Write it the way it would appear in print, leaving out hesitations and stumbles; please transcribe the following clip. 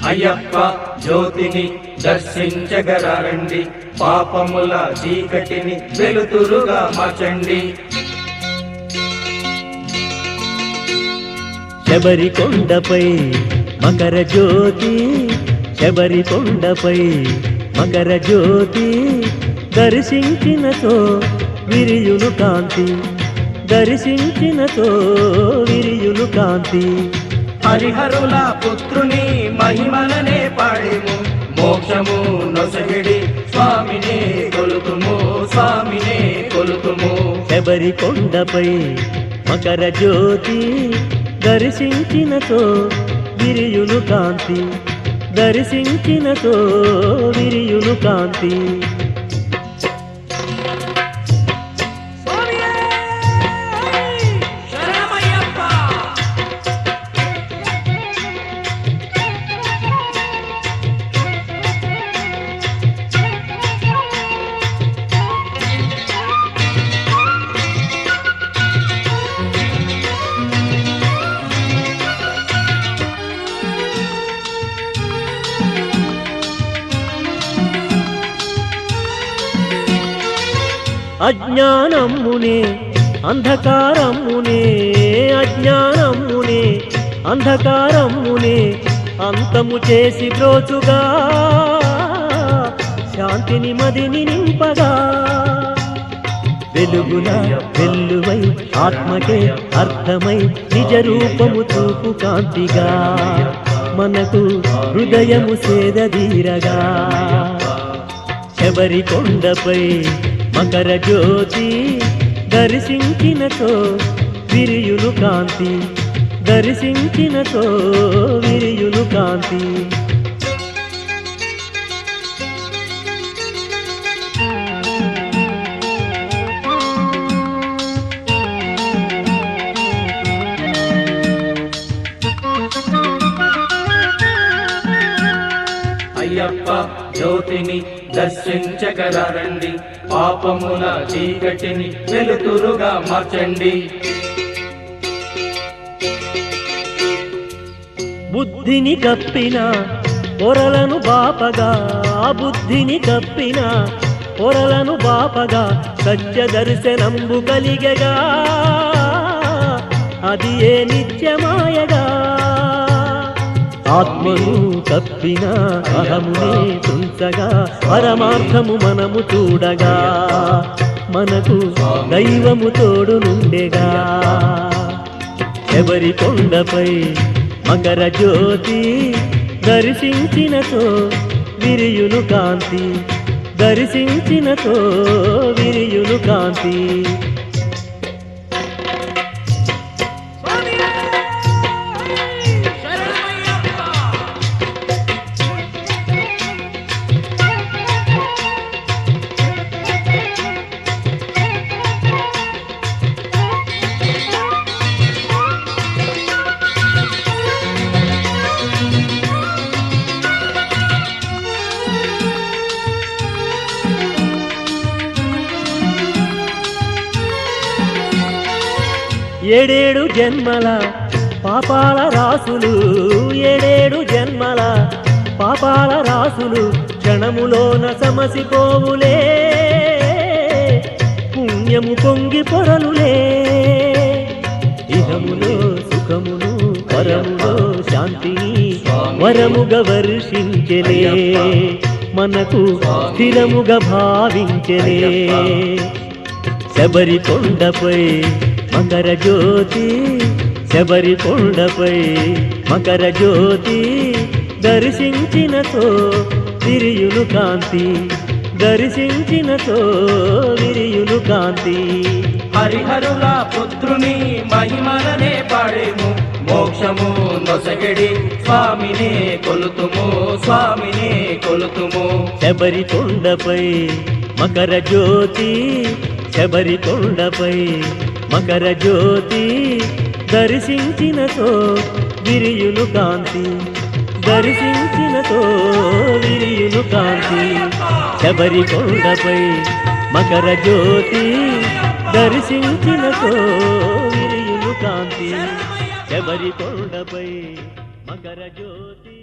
అయ్యప్ప జ్యోతిని దర్శించగరండి, పాపముల చీకటిని వెలుతురుగా మార్చండి. శబరికొండపై మకర జ్యోతి, శబరికొండపై మకర జ్యోతి, దర్శించినతో విరియును కాంతి, దర్శించినతో విరియును కాంతి. హరిహరుల పుత్రుని మహిమలనే పాడేము, మోక్షము నొసగిడి స్వామినే కొలుతుము, స్వామినే కొలుతుము. శబరికొండపై మకర జ్యోతి, దర్శించినతో విరియును కాంతి, దర్శించినతో విరియును కాంతి. అజ్ఞానమ్మునే అంధకారమ్మునే, అజ్ఞానమ్మునే అంధకారమ్మునే అంతము చేసి బ్రోచుగా, శాంతిని మదిని నింపగా. వెలుగుల వెల్లువై ఆత్మకే అర్థమై నిజ రూపము చూపు కాంతిగా, మనకు హృదయము సేదదీరగా. శబరికొండపై మకర జ్యోతి, దర్శించినతో విరియును కాంతి, దర్శించినతో విరియును కాంతి. అయ్యప్ప జ్యోతిని దర్శించగరండి, పాపముల చీకటిని వెలుతురుగా మార్చండి. బుద్ధిని కప్పిన పొరలను బాపగా, బుద్ధిని కప్పిన పొరలను బాపగా, సత్య దర్శనంబు కలిగగా, అది ఏ నిత్యమాయగా. ఆత్మను కప్పిన అహమునే తుంచగా, పరమార్థము మనము చూడగా, మనకు దైవము తోడు నుండెగా. శబరికొండపై మకర జ్యోతి, దర్శించినతో విరియును కాంతి, దర్శించినతో విరియును కాంతి. ఏడేడు జన్మల పాపాల రాసులు, ఏడేడు జన్మల పాపాల రాసులు క్షణములోన సమసిపోవులే, పుణ్యము పొంగి పొరలులే. ఇహములో సుఖమును, పరములో శాంతిని వరముగా వర్షించెలే, మనకు స్థిరముగా భావించెలే. శబరికొండపై మకర జ్యోతి, శబరికొండపై మకర జ్యోతి, దర్శించినతో విరియును కాంతి, దర్శించినతో విరియును కాంతి. హరిహరుల పుత్రుని మహిమలనే పాడేము, మోక్షము నొసగిడి స్వామినే కొలుతుము, స్వామినే కొలుతుము. శబరికొండపై మకర జ్యోతి, శబరికొండపై మకర జ్యోతి, దర్శించినతో విరియును కాంతి, దర్శించినతో విరియును కాంతి. శబరికొండపై మకర జ్యోతి, దర్శించినతో విరియును కాంతి. శబరికొండపై మకర జ్యోతి.